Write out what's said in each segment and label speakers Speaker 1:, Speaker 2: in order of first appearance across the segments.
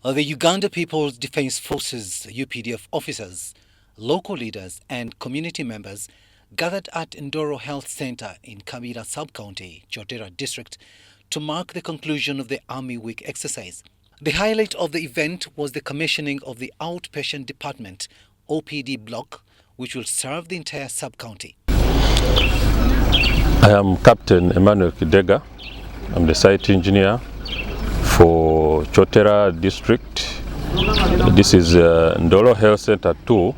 Speaker 1: The Uganda People's Defence Forces UPDF officers, local leaders and community members gathered at Ndoro Health Centre in Kabira Sub-County, Kyotera District, to mark the conclusion of the Army Week exercise. The highlight of the event was the commissioning of the Outpatient Department OPD block, which will serve the entire sub-county.
Speaker 2: I am Captain Emmanuel Kidega. I'm the site engineer for Kyotera District. This is Ndoro Health Centre 2,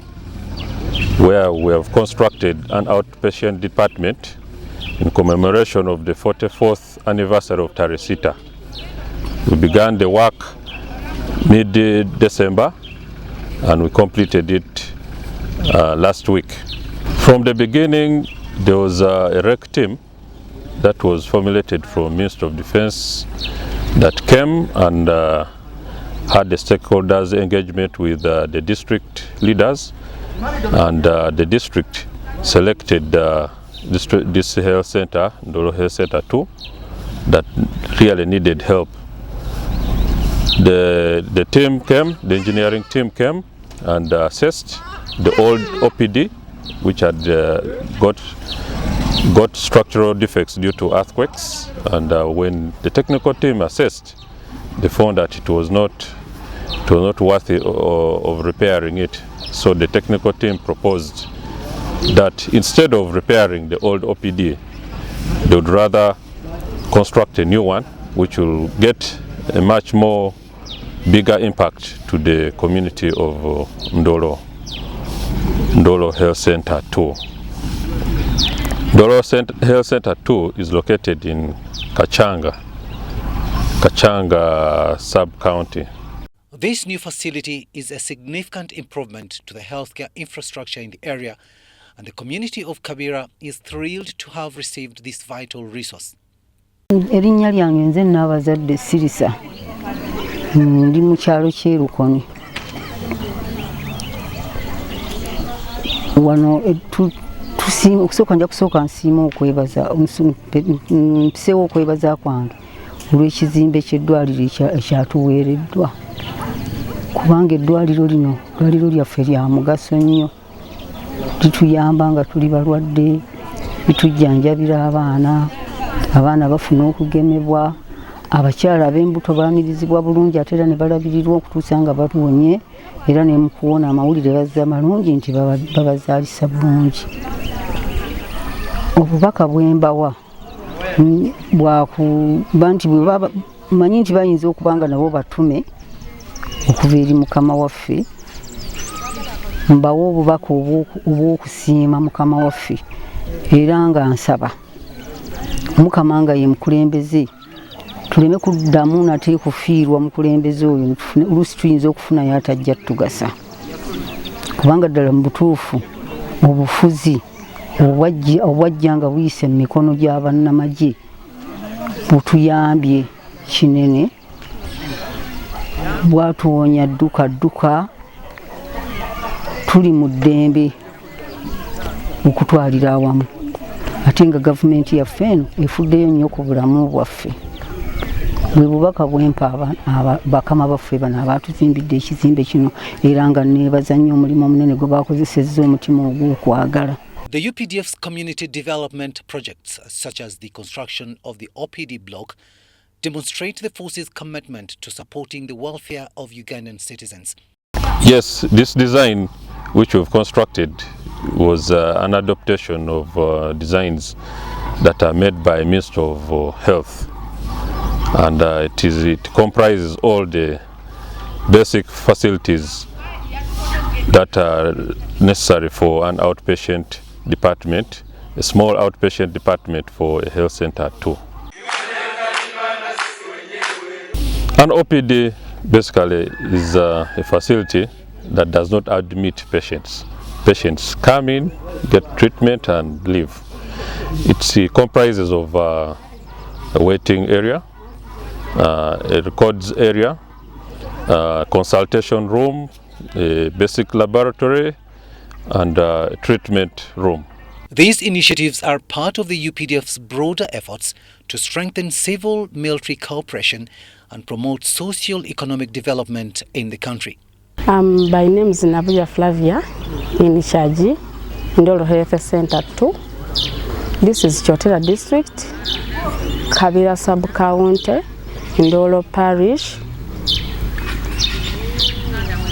Speaker 2: where we have constructed an outpatient department in commemoration of the 44th anniversary of Tarehe Sita. We began the work mid-December and we completed it last week. From the beginning, there was a REC team that was formulated from Ministry of Defence that came and had the stakeholders engagement with the district leaders, and the district selected this health center, Ndoro Health Centre 2, that really needed help. The team came, the engineering team came and assessed the old OPD, which had got structural defects due to earthquakes, and when the technical team assessed, they found that it was not worthy of repairing it. So the technical team proposed that instead of repairing the old OPD, they would rather construct a new one, which will get a much more bigger impact to the community of Ndoro Health Centre 2. Ndoro Health Centre 2 is located in Kachanga sub-county.
Speaker 1: This new facility is a significant improvement to the healthcare infrastructure in the area, and the community of Kabira is thrilled to have received this vital resource.
Speaker 3: Erinnya lyange nze Nabazadde Sirisa, ndi mu kyalo ky'e Rukoni. Wano okusooka nja kusooka nsiima okwebaza mpiseewo okwebaza kwange olw'ekizimbe ky'eddwaliro ekyatuweereddwa, kubanga eddwaliro lyaffe lya mugaso nnyo, lituyamba nga tuli balwadde, litujjanjabira abaana bafuna okugemebwa, abakyala ab'embuto baamirizibwa bulungi ate era ne balabirirwa okutuusa nga batuwonye, era ne mu kuwona amawulire bazza malungi nti babazaalisa bulungi. Obubaka bwe mbawa bwakuba nti manyi nti bayinza okuba nga nabo batume okuva eri Mukama waffe, mbawa obubaka obw'okusiima Mukama waffe, era nga nsaba Mukama nga ye mukulembeze, tuleme kuddamu nate kufiirwa mukulembeze oyo, oluusi tuyinza okufunayo atajja tugasa, kubanga ddala mu butuufu obufuzi obwajja nga buyise mu mikono gya bannamagye butuyambye kinene, bwatuwonya dduka tuli mu ddembe okutwalira awamu, ate nga gavumenti yaffe eno efuddeyo nnyo ku bulamu bwaffe. Bwe bubaka bwempa bakama baffe bano abaatuzimbidde ekizimbe kino, era nga neebaza nnyo omulimu omunene gwe bakozesezza omutima ogw'okwagala.
Speaker 1: The UPDF's community development projects, such as the construction of the OPD block, demonstrate the force's commitment to supporting the welfare of Ugandan citizens.
Speaker 2: Yes, this design which we've constructed was an adaptation of designs that are made by Ministry of Health, and it comprises all the basic facilities that are necessary for an outpatient department, a small outpatient department for a health center too. An OPD basically is a facility that does not admit patients. Patients come in, get treatment and leave. It comprises of a waiting area, a records area, a consultation room, a basic laboratory and a treatment room.
Speaker 1: These initiatives are part of the UPDF's broader efforts to strengthen civil-military cooperation and promote socio-economic development in the country.
Speaker 4: My name is Flavia, in charge, Ndoro Health Centre 2. This is Kyotera District, Kabira Sub-County, Ndoro Parish,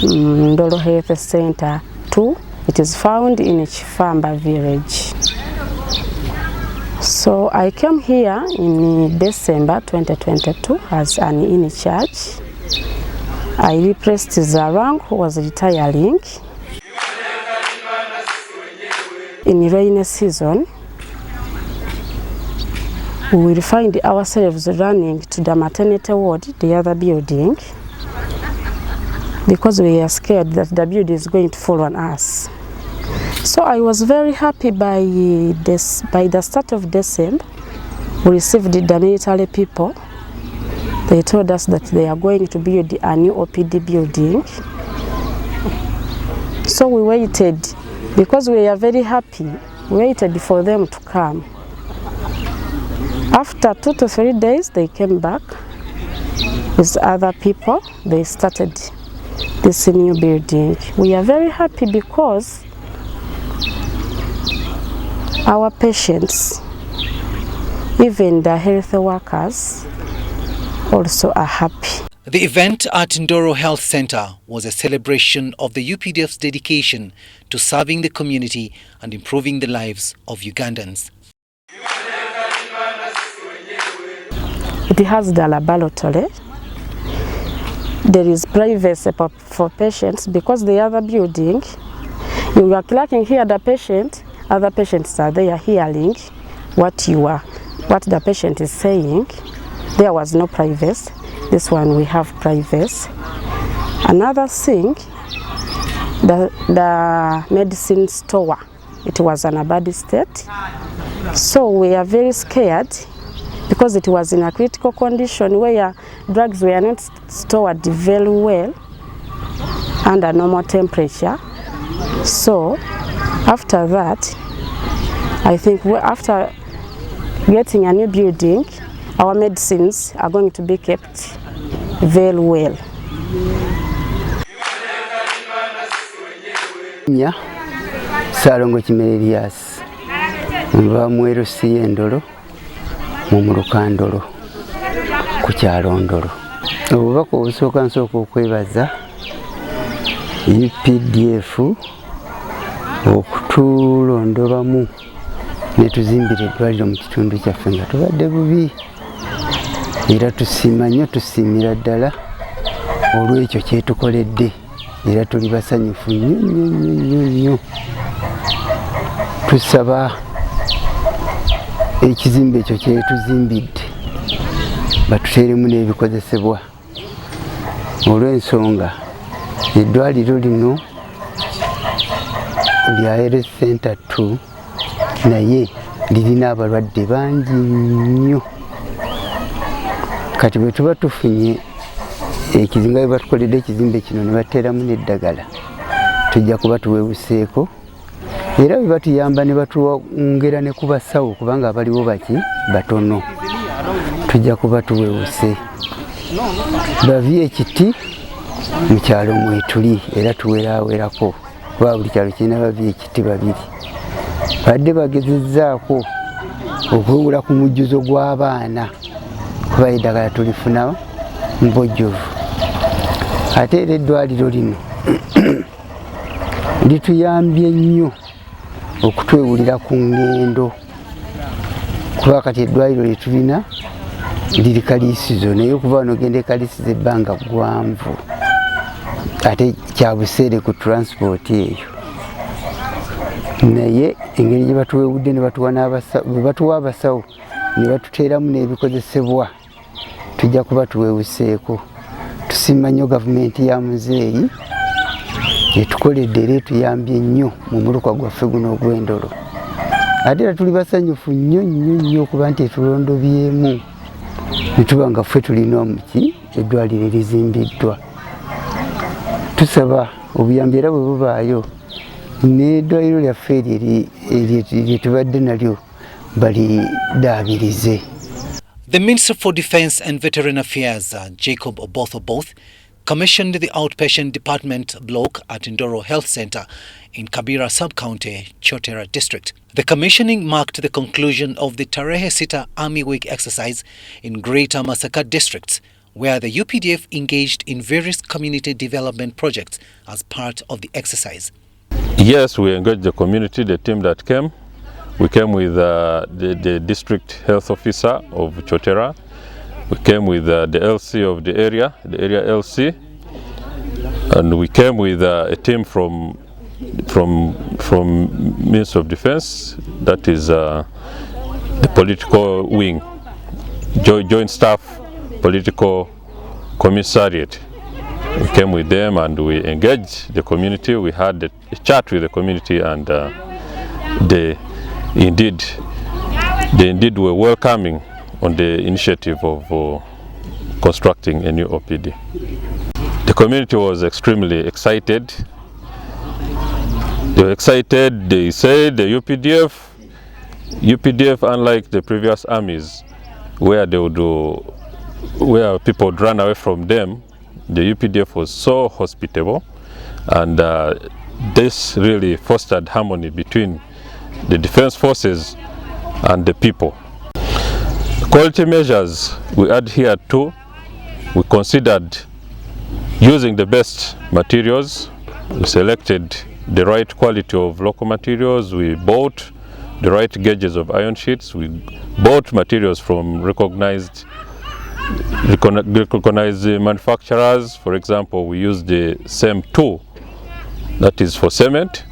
Speaker 4: Ndoro Health Centre 2. It is found in Chifamba village. So I came here in December 2022 as an in charge. I replaced Zarang, who was retiring. In rainy season, we will find ourselves running to the maternity ward, the other building, because we are scared that the building is going to fall on us. So I was very happy by the start of December, we received the military people. They told us that they are going to build a new OPD building. So we waited, because we are very happy, we waited for them to come. After 2 to 3 days, they came back with other people. They started this new building. We are very happy because our patients, even the health workers, also are happy.
Speaker 1: The event at Ndoro Health Centre was a celebration of the UPDF's dedication to serving the community and improving the lives of Ugandans.
Speaker 4: It has the laboratory. There is privacy for patients because the other building, you are clerking here the patient, other patients are there hearing what the patient is saying. There was no privacy. This one we have privacy. Another thing, the medicine store, it was in a bad state. So we are very scared because it was in a critical condition where drugs were not stored very well under normal temperature. So after that, I think after getting a new building, our medicines are going to be kept very well.
Speaker 5: Nya Salongo Chimelerias nva mwero Ndoro mu Mulukandolo ku kyalo Ndoro. Obubaka obusooka nsooka okwebaza UPDF okutulondolamu ne tuzimbira eddwaliro mu kitundu kyaffe nga tubadde bubi. Era tusiima nnyo, tusiimira ddala olw'ekyo kyetukoledde, era tuli basanyufu nnyo. Tusaba ekizimbe ekyo kyetuzimbidde batuteeremu n'ebikozesebwa olw'ensonga eddwaliro lino lya Health Centre 2 naye lirina abalwadde bangi nnyo. Kati bwe tuba tufunye ekizinga bwe batukoledde ekizimbe kino ne bateeramu n'eddagala, tujja kuba tuweewuseeko era bwe batuyamba ne batuwongera ne ku basawo kubanga abaliwo batono, tujja kuba tuweewuse. Bavi ekiti mu kyalo mwetuli era tuweraawerako kuba buli kyalo kirina bavi ekiti babiri. Badde bagezezzaako okwewula ku mujjuzo gw'abaana kuba eddagala tulifuna mbojjovu. Ate era eddwaliro lino lituyambye nnyo okutwewulira ku ngendo kuba kati eddwaliro lye tulina liri kaliisizo naye okuva wano ogenda ekalisizo ebbanga ggwanvu ate kya buseere ku transport eyo. Naye engeri gye batuweewudde ne batuwa abasawo ne batuteeramu n'ebikozesebwa, tujja kuba tuweewuseeko. simanyo gavumenti ya muzeeyi etukoledde era etuyambye nnyo mu muluka gwaffe guno ogw'Endoro. Ate era tuli basanyufu nnyo okuba nti etulondobyemu ne tuba nga ffe tulina omuki eddwaliro erizimbiddwa. Tusaba obuyambi era bwe bubaayo n'eddwaliro lyaffe lye tubadde nalyo balidaabirize.
Speaker 1: The Minister for Defence and Veteran Affairs, Jacob Oboth Oboth, commissioned the Outpatient Department block at Ndoro Health Centre in Kabira Sub-County, Kyotera District. The commissioning marked the conclusion of the Tarehe Sita Army Week exercise in Greater Masaka districts, where the UPDF engaged in various community development projects as part of the exercise.
Speaker 2: Yes, we engaged the community, the team that came. We came with the district health officer of Kyotera. We came with the LC of the area LC, and we came with a team from Ministry of Defence, that is the political wing, Joint Staff Political Commissariat. We came with them and we engaged the community. We had a chat with the community, and they indeed were welcoming on the initiative of constructing a new OPD. The community was extremely excited. They were excited. They said the UPDF, unlike the previous armies, where people would run away from them, the UPDF was so hospitable, and this really fostered harmony between the defense forces and the people. Quality measures we adhered to. We considered using the best materials. We selected the right quality of local materials. We bought the right gauges of iron sheets. We bought materials from recognized manufacturers. For example, we used the same tool that is for cement.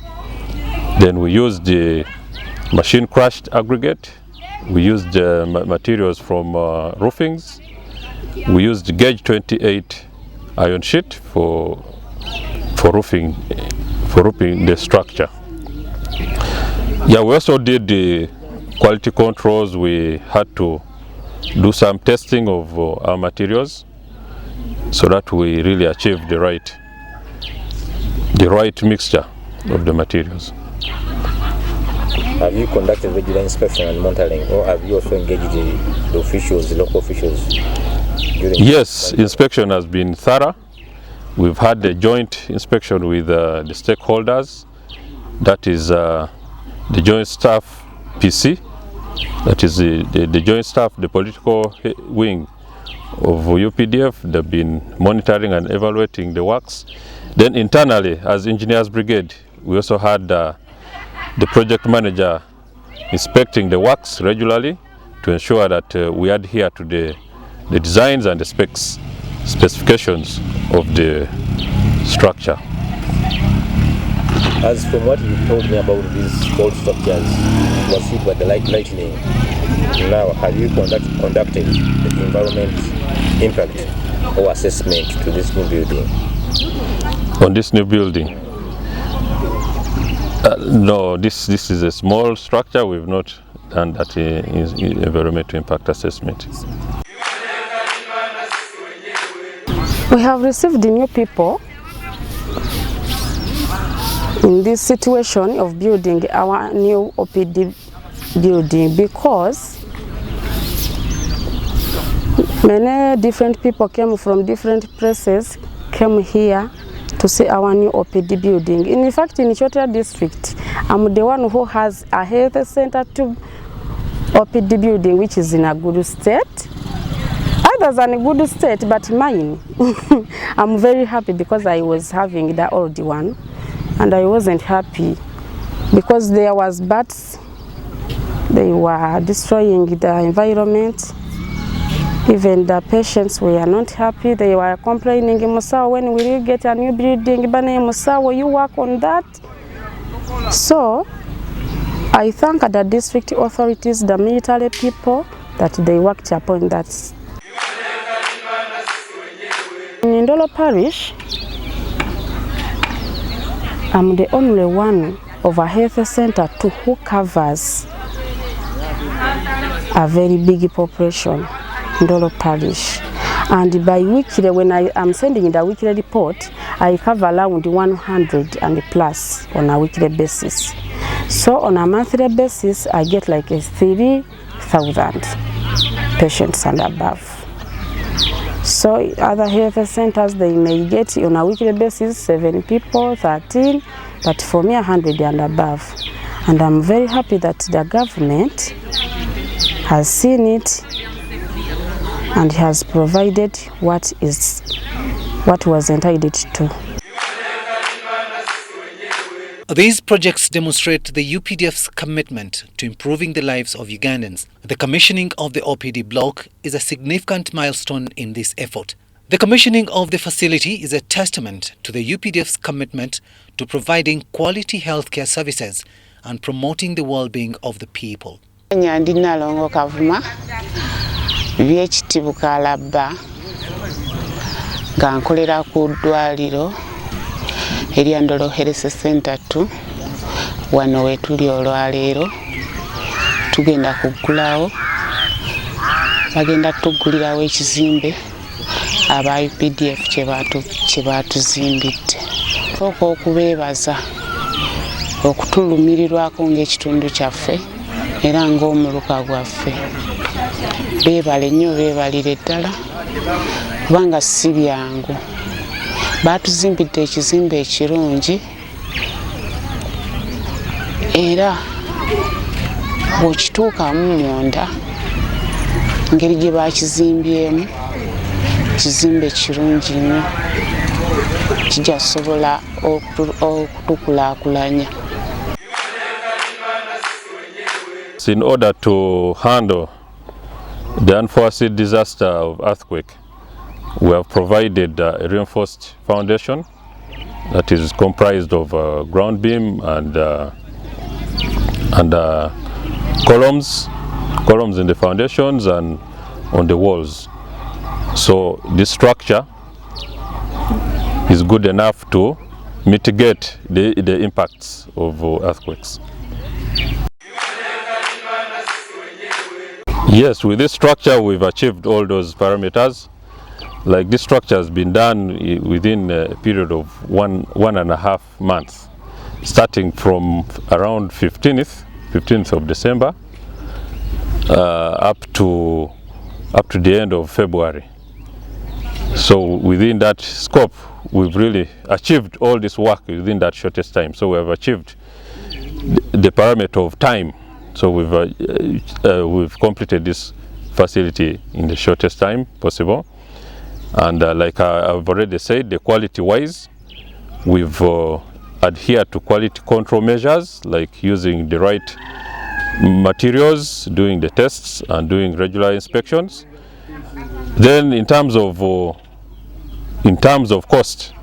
Speaker 2: Then we used the machine crushed aggregate. We used materials from roofings. We used gauge 28 iron sheet for roofing the structure. Yeah, we also did the quality controls. We had to do some testing of our materials so that we really achieved the right mixture of the materials.
Speaker 6: Have you conducted regular inspection and monitoring, or have you also engaged the officials, the local officials?
Speaker 2: Yes, inspection has been thorough. We've had a joint inspection with the stakeholders. That is the joint staff PC, that is the joint staff, the political wing of UPDF. They've been monitoring and evaluating the works. Then internally, as Engineers Brigade, we also had the project manager inspecting the works regularly to ensure that we adhere to the designs and the specifications of the structure.
Speaker 6: As from what you told me about these old structures was hit by the lightning, now have you conducted the environment impact or assessment to this new building?
Speaker 2: On this new building? No, this is a small structure. We've not done that environmental impact assessment.
Speaker 4: We have received new people in this situation of building our new OPD building, because many different people came from different places, came here to see our new OPD building. In fact, in Kyotera district, I'm the one who has a health center to OPD building which is in a good state. Others are in a good state, but mine, I'm very happy because I was having the old one, and I wasn't happy because there was bats. They were destroying the environment. Even the patients were not happy. They were complaining, Musawo, when will you get a new building? Bane Musawo, you work on that. So I thank the district authorities, the military people, that they worked upon that. In In Ndoro Parish, I'm the only one of a health center who covers a very big population in Ndoro Parish. And by weekly, when I am sending the weekly report, I cover around 100 and plus on a weekly basis. So on a monthly basis, I get like 3,000 patients and above. So other health centers, they may get on a weekly basis 7 people, 13, but for me 100 and above. And I'm very happy that the government has seen it and has provided what was entitled to.
Speaker 1: These projects demonstrate the UPDF's commitment to improving the lives of Ugandans. The commissioning of the OPD block is a significant milestone in this effort. The commissioning of the facility is a testament to the UPDF's commitment to providing quality healthcare services and promoting the well-being of the people.
Speaker 7: Nyandinalongo kavuma byekitibu kalabba nga nkolera ku ddwaliro erya Ndoro Health Centre 2 wano wetuli olwaleero tugenda kuggulawo bagenda tuggulirawo ekizimbe aba UPDF kye baatuzimbidde. Sooka okubeebaza okutulumirirwako ng'ekitundu kyaffe era ng'omuluka gwaffe. Beebale nnyo, beebalire ddala kubanga si byangu. Baatuzimbidde ekizimbe ekirungi era bw'okituukamu munda ngeri gye bakizimbyemu kizimbe kirungi nnyo kijja kusobola okutukulaakulanya.
Speaker 2: In order to handle the unforeseen disaster of earthquake, we have provided a reinforced foundation that is comprised of ground beam and columns in the foundations and on the walls. So this structure is good enough to mitigate the impacts of earthquakes. Yes, with this structure we've achieved all those parameters. Like this structure has been done within a period of 1.5 months, starting from around 15th of December up to the end of February. So within that scope, we've really achieved all this work within that shortest time. So we have achieved the parameter of time. So we've completed this facility in the shortest time possible. And like I've already said, the quality-wise, we've adhered to quality control measures, like using the right materials, doing the tests, and doing regular inspections. Then, in terms of cost,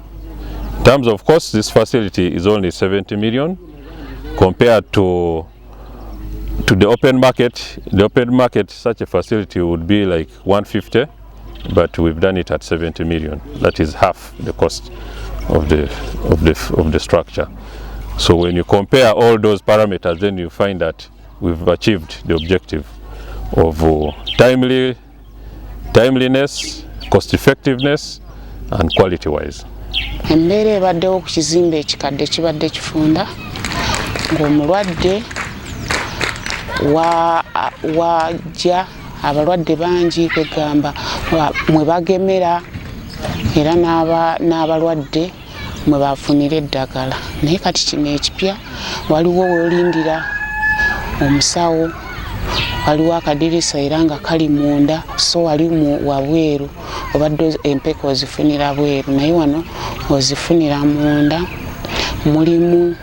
Speaker 2: this facility is only 70 million compared to the open market. The open market, such a facility would be like 150. But we've done it at 70 million. That is half the cost of the structure. So when you compare all those parameters, then you find that we've achieved the objective of timeliness, cost effectiveness, and quality-wise.
Speaker 7: Embeera ebaddewo ku kizimbe ekikadde kibadde kifunda ng'omulwadde wajja abalwadde bangi kwegamba mwe bagemera era n'abalwadde mwe bafunira eddagala. Naye kati kino ekipya waliwo weolindira omusawo, waliwo akadirisa era nga kali munda, so wali wabweru obadde empeka ozifunira bweru, naye wano ozifunira munda. Mulimu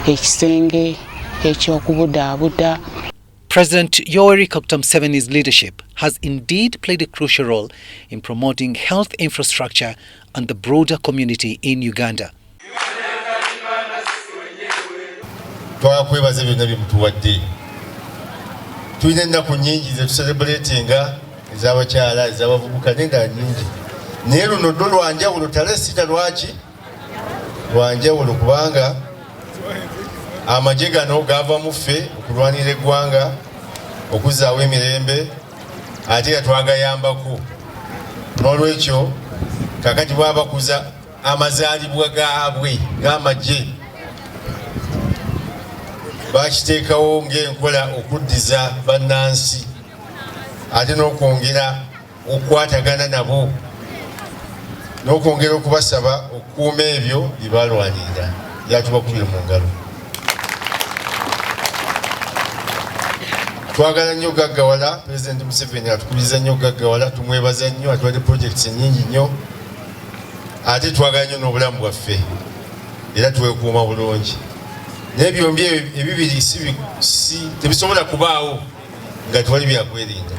Speaker 7: ekisenge eky'okubudaabuda.
Speaker 1: President Yoweri Kaguta Museveni's leadership has indeed played a crucial role in promoting health infrastructure and the broader community in Uganda.
Speaker 8: Twakwebaza byonna byemutuwadde. Tulina ennaku nnyingi ze tuselebratinga ez'abakyala, ez'abavubuka n'endala nnyingi. naye luno ddo lwanjawulo Tarehe Sita lwaki lwanjawulo kubanga amagye gano gava mu ffe okulwanira eggwanga okuzzaawo emirembe ate nga twagayambako n'olwekyo kakati bwabakuza amazaalibwa gaabwe g'amagye bakiteekawo ng'enkola okuddiza bannansi ate n'okwongera okukwatagana nabo n'okwongera okubasaba okukuuma ebyo bye balwanirira byatubakubire mu ngalo. Twagala nnyo gaggawala Pulezidenti Museveni atukubiriza nnyo gaggawala, tumwebaza nnyo, atuwadde projects nnyingi nnyo ate twagala nnyo n'obulamu bwaffe era twekuuma bulungi. Naye byombi ebibiri tebisobola kubaawo nga tewali byakwerinda.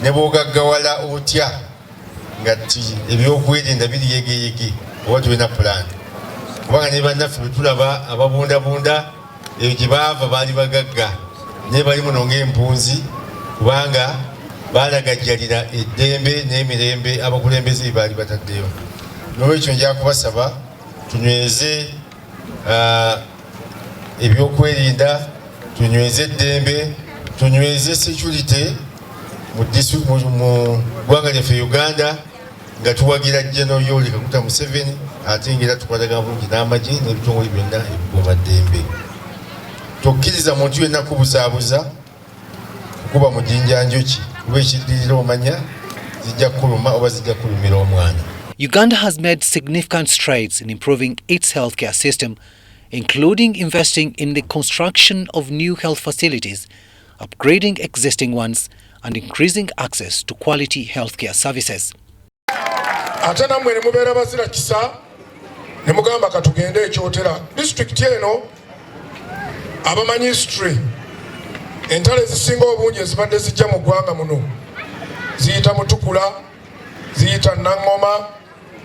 Speaker 8: Ne bw'ogaggawala otya nga ebyokwerinda biri yegeyege oba tulina pulaani, kubanga ne bannaffe bwe tulaba ababundabunda ebyo gye baava baali bagagga naye bali muno ng'empunzi kubanga baalagajjalira eddembe n'emirembe abakulembeze bye baali bataddeyo. N'olwekyo nja kubasaba tunyweze ebyokwerinda, tunyweze eddembe, tunyweze security mu ggwanga lyaffe Uganda nga tuwagira General Yoweri Kaguta Museveni ate ng'era tukwatagana bulungi n'amagye n'ebitongole byonna ebikuuma ddembe. Tokkiriza muntu yenna kubuzaabuza kuba mujinja njuki kuba ekiddirira omanya zijja kuluma oba zijja kulumira omwana.
Speaker 1: Uganda has made significant strides in improving its healthcare system, including investing in the construction of new health facilities, upgrading existing ones, and increasing access to quality healthcare services.
Speaker 9: Ate nammwe ne mubeera bazira kisa ne mugamba katugende Kyotera district eno abamanyi history entale ezisinga obungi ezibadde zijja mu ggwanga muno ziyita Mutukula, ziyita Nangoma.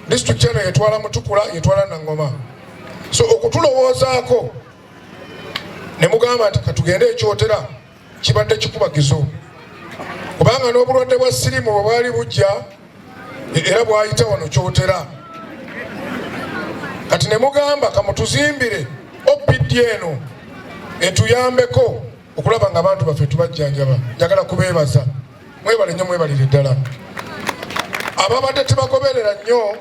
Speaker 9: District eno yetwala Mutukula, yetwala Nangoma. So okutulowoozaako ne mugamba nti katugende Kyotera kibadde kikubagizo kubanga n'obulwadde bwa sirimu bwe bwali bujja era bwayita wano Kyotera. Kati ne mugamba kamutuzimbire OPD eno etuyambeko okulaba nga abantu baffe tubajjanjaba. Njagala kubeebaza, mwebale nnyo, mwebalire ddala. Ababadde tebagoberera nnyo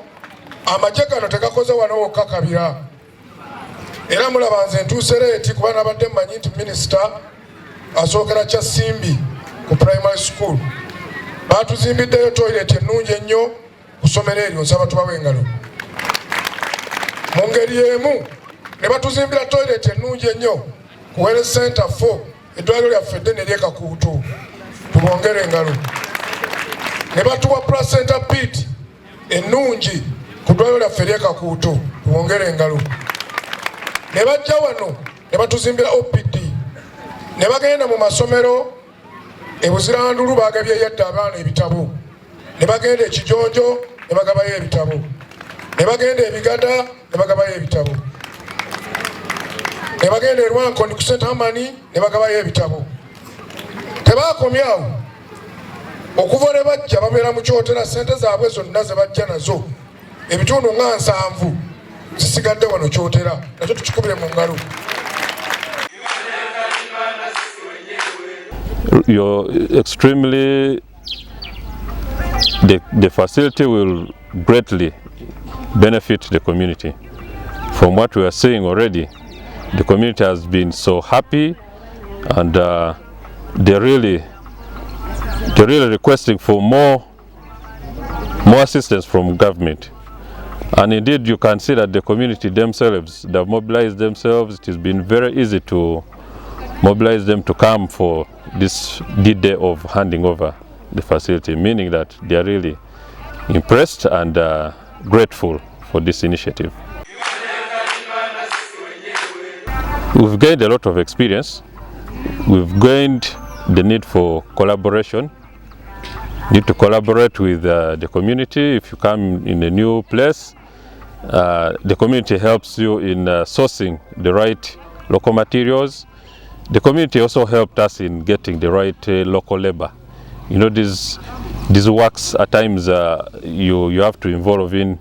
Speaker 9: amagye gano tegakoze wano wokka Kabira, era mulaba nze ntuuse leeti kuba nabadde mmanyi nti minisita asookera Kyasimbi ku primary school baatuzimbiddeyo toilet ennungi ennyo ku ssomero eryo, nsaba tubawe engalo. Mu ngeri emu ne batuzimbira toilet ennungi ennyo ku Health Centre 4 eddwaliro lyaffe eddene ery'Ekakuutu, tubongere engalo. Ne batuwa placenta pit ennungi ku ddwaliro lyaffe ery'Ekakuutu, tubongere engalo. Ne bajja wano ne batuzimbira OPD, ne bagenda mu masomero Ebuzirandulu bagabye yadda abaana ebitabo, ne bagenda Ekijonjo ne bagabayo ebitabo, ne bagenda Ebigada ne bagabayo ebitabo, ne bagenda Rwankondi ku St. Amani ne bagabayo ebitabo. Tebaakomye awo, okuva ne bajja babeera mu Kyotera, ssente zaabwe zonna ze bajja nazo ebitundu nga 7 zisigadde wano Kyotera, nakyo tukikubire mu ngalo.
Speaker 2: You're extremely, the facility will greatly benefit the community. From what we are seeing already, the community has been so happy, and they're really requesting for more assistance from government. And indeed, you can see that the community themselves, they have mobilized themselves. It has been very easy to mobilize them to come for this D-Day of handing over the facility, meaning that they are really impressed and grateful for this initiative. We've gained a lot of experience. We've gained the need for collaboration. You need to collaborate with the community. If you come in a new place, the community helps you in sourcing the right local materials. The community also helped us in getting the right local labor. You know, these these works at times you have to involve in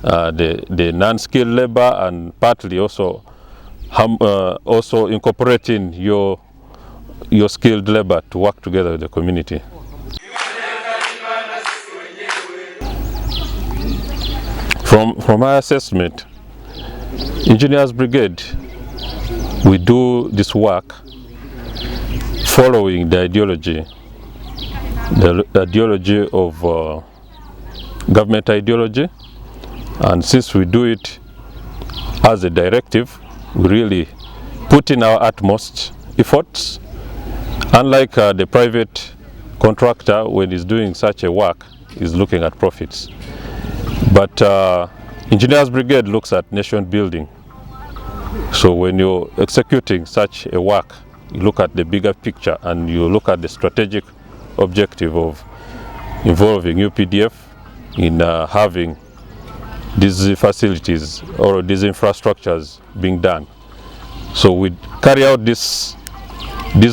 Speaker 2: the non-skilled labor, and partly also incorporating your skilled labor to work together with the community. From our assessment, Engineers Brigade, we do this work following the ideology of government ideology, and since we do it as a directive, we really put in our utmost efforts. Unlike the private contractor, when he's doing such a work, is looking at profits. But Engineers Brigade looks at nation building. So when you're executing such a work, you look at the bigger picture and you look at the strategic objective of involving UPDF in having these facilities or these infrastructures being done. So we carry out these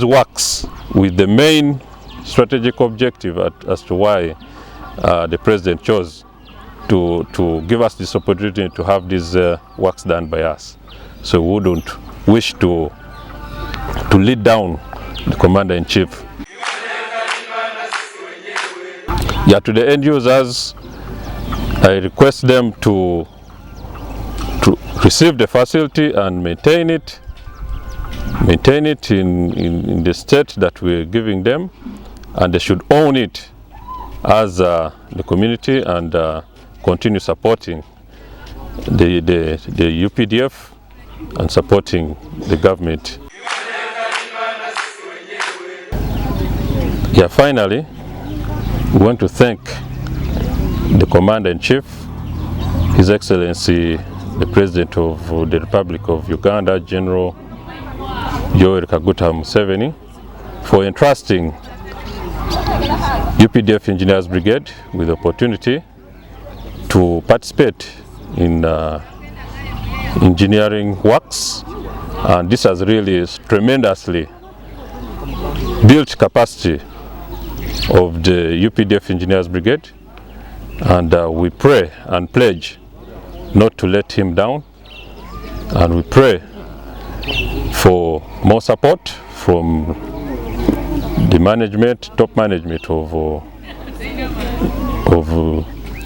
Speaker 2: works with the main strategic objective as to why the President chose to give us this opportunity to have these works done by us. So we wouldn't wish to lead down the Commander-in-Chief. Yeah, to the end users, I request them to receive the facility and maintain it in the state that we're giving them, and they should own it as the community and continue supporting the UPDF and supporting the government. Yeah, finally, we want to thank the Commander-in-Chief, His Excellency the President of the Republic of Uganda, General Yoweri Kaguta Museveni, for entrusting UPDF Engineers Brigade with the opportunity to participate in engineering works, and this has really tremendously built capacity of the UPDF Engineers Brigade, and we pray and pledge not to let him down, and we pray for more support from the management, top management of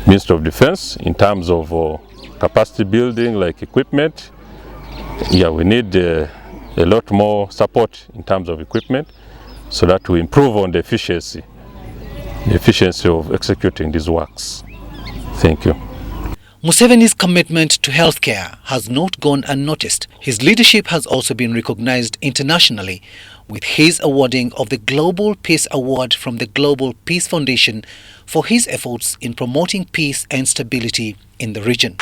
Speaker 2: Ministry of Defense in terms of capacity building, like equipment. Yeah, we need a lot more support in terms of equipment so that we improve on the efficiency of executing these works. Thank you.
Speaker 1: Museveni's commitment to healthcare has not gone unnoticed. His leadership has also been recognized internationally, with his awarding of the Global Peace Award from the Global Peace Foundation for his efforts in promoting peace and stability in the region.